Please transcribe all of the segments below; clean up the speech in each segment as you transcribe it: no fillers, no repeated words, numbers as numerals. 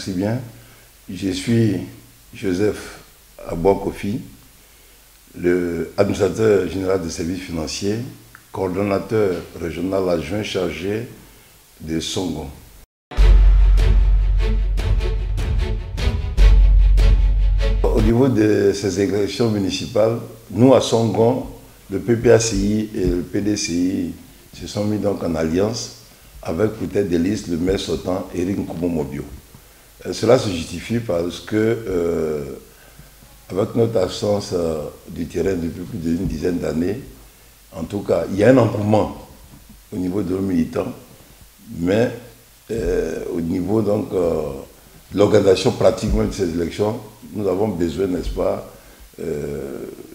Merci bien. Je suis Joseph Abouakofi, le administrateur général des services financiers, coordonnateur régional adjoint chargé de Songon. Au niveau de ces élections municipales, nous à Songon, le PPACI et le PDCI se sont mis donc en alliance avec peut-être des listes, le maire sortant Éric Nkomo-Mobio. Cela se justifie parce que, avec notre absence du terrain depuis plus d'une dizaine d'années, en tout cas, il y a un engouement au niveau de nos militants, mais au niveau donc de l'organisation pratiquement de ces élections, nous avons besoin, n'est-ce pas,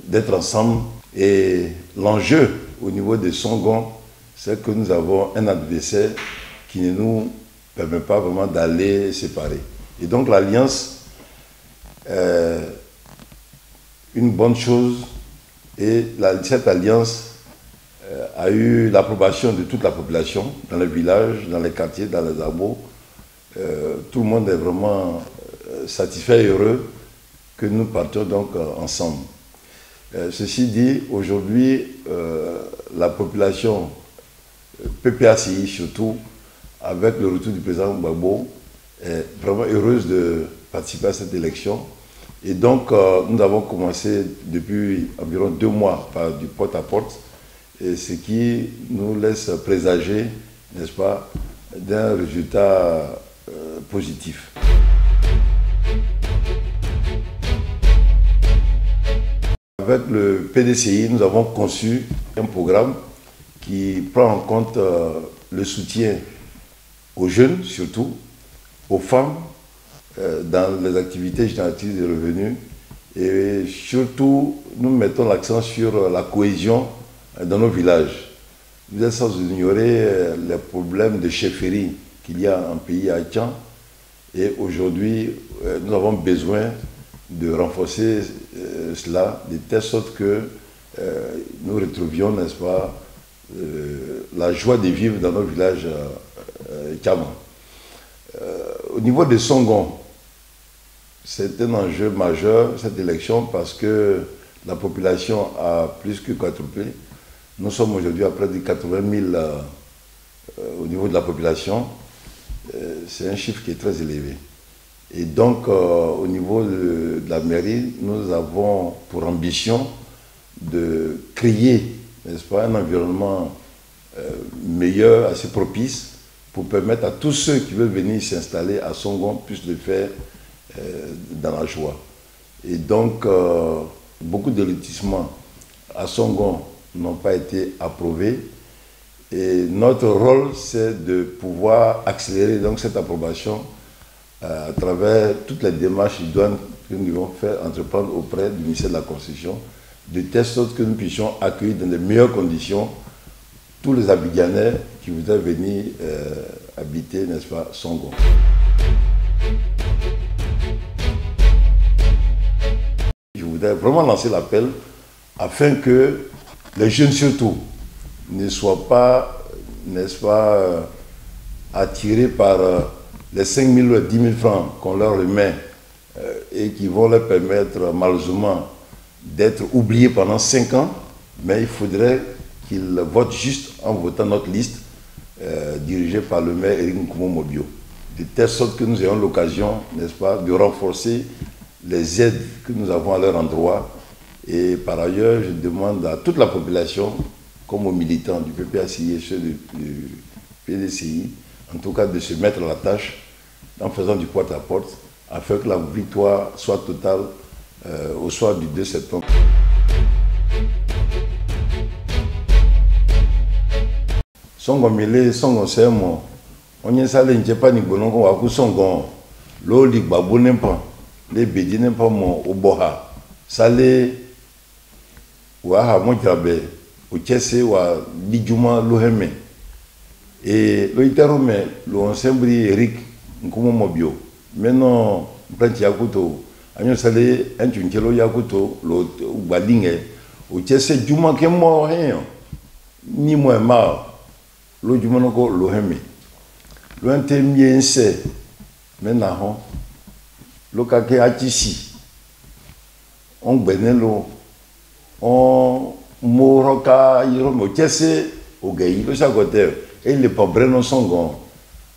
d'être ensemble. Et l'enjeu au niveau de Songon, c'est que nous avons un adversaire qui ne nous permet pas vraiment d'aller séparer. Et donc l'alliance est une bonne chose, et cette alliance a eu l'approbation de toute la population, dans les villages, dans les quartiers, dans les hameaux. Tout le monde est vraiment satisfait et heureux que nous partions donc ensemble. Ceci dit, aujourd'hui, la population PPACI surtout, avec le retour du président Gbagbo, est vraiment heureuse de participer à cette élection. Et donc, nous avons commencé depuis environ 2 mois par du porte-à-porte, ce qui nous laisse présager, n'est-ce pas, d'un résultat positif. Avec le PDCI, nous avons conçu un programme qui prend en compte le soutien aux jeunes surtout, aux femmes dans les activités génératrices de revenus, et surtout nous mettons l'accent sur la cohésion dans nos villages. Vous êtes sans ignorer les problèmes de chefferie qu'il y a en pays haïtien, et aujourd'hui nous avons besoin de renforcer cela de telle sorte que nous retrouvions, n'est-ce pas, la joie de vivre dans nos villages Kama. Au niveau de Songon, c'est un enjeu majeur cette élection parce que la population a plus que quadruplé. Nous sommes aujourd'hui à près de 80 000 au niveau de la population. C'est un chiffre qui est très élevé. Et donc, au niveau de la mairie, nous avons pour ambition de créer, n'est-ce pas, un environnement meilleur, assez propice, pour permettre à tous ceux qui veulent venir s'installer à Songon puissent le faire dans la joie. Et donc, beaucoup de lotissements à Songon n'ont pas été approuvés. Et notre rôle, c'est de pouvoir accélérer donc cette approbation à travers toutes les démarches idoines que nous devons faire entreprendre auprès du ministère de la Constitution, de telle sorte que nous puissions accueillir dans les meilleures conditions tous les Abidjanais qui voudraient venir habiter, n'est-ce pas, Songon. Je voudrais vraiment lancer l'appel afin que les jeunes surtout ne soient pas, n'est-ce pas, attirés par les 5 000 ou 10 000 francs qu'on leur remet et qui vont leur permettre malheureusement d'être oubliés pendant 5 ans, mais il faudrait qu'ils votent juste en votant notre liste dirigée par le maire Éric Nkomo-Mobio, de telle sorte que nous ayons l'occasion, n'est-ce pas, de renforcer les aides que nous avons à leur endroit. Et par ailleurs, je demande à toute la population, comme aux militants du PPACI et ceux du PDCI, en tout cas de se mettre à la tâche en faisant du porte-à-porte, afin que la victoire soit totale au soir du 2 septembre. Songon mele, Songon semo, on y sale n'était pas ni bonongo waku Songon, l'eau lig babou n'est pas, les bédis n'est pas mon oboha, sale waha mon jabe, au tchesse wa dijuma loheme, et l'oiterome, l'onsembri Éric Nkomo-Mobio, maintenant, planti yakuto, agnon sale un tunchelo yakuto, l'eau balingue, au tchesse juma kemo hen, ni moi ma. L'eau du monoco, l'OM. L'ONT miense, maintenant le caquet a ici on benelo on moroka iromo tese ogei lo sagote et le pabre non songon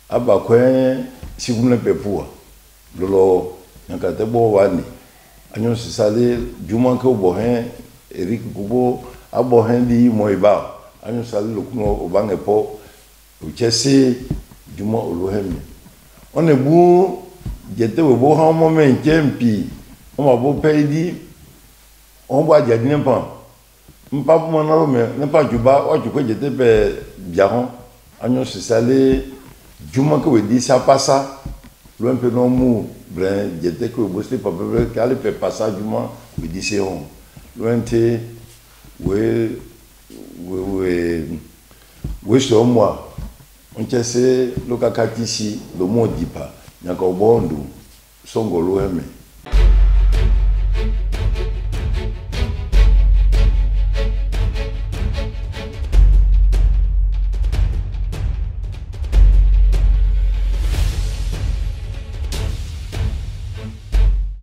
aba kwen si vous ne pepua lolo nakate bo wani anyo sisale juma ko bo hen Eric Kubo abo hen di moiba anyo sale lo kuno obange po o tese juma olohemi on ebu jete we bo ha moment tempi on va bo paydi on va jadi n'importe mpa pour mon homme n'importe juba o tu ko jete be biaron anyo sisale juma ko we di ça passa lo un peu non mou brin jete ko bo se pas peu qu'ale peut passer juma we di c'est on lointe we sur moi on tient le kakati ici le mot dit pas nyaka obondo songolo eme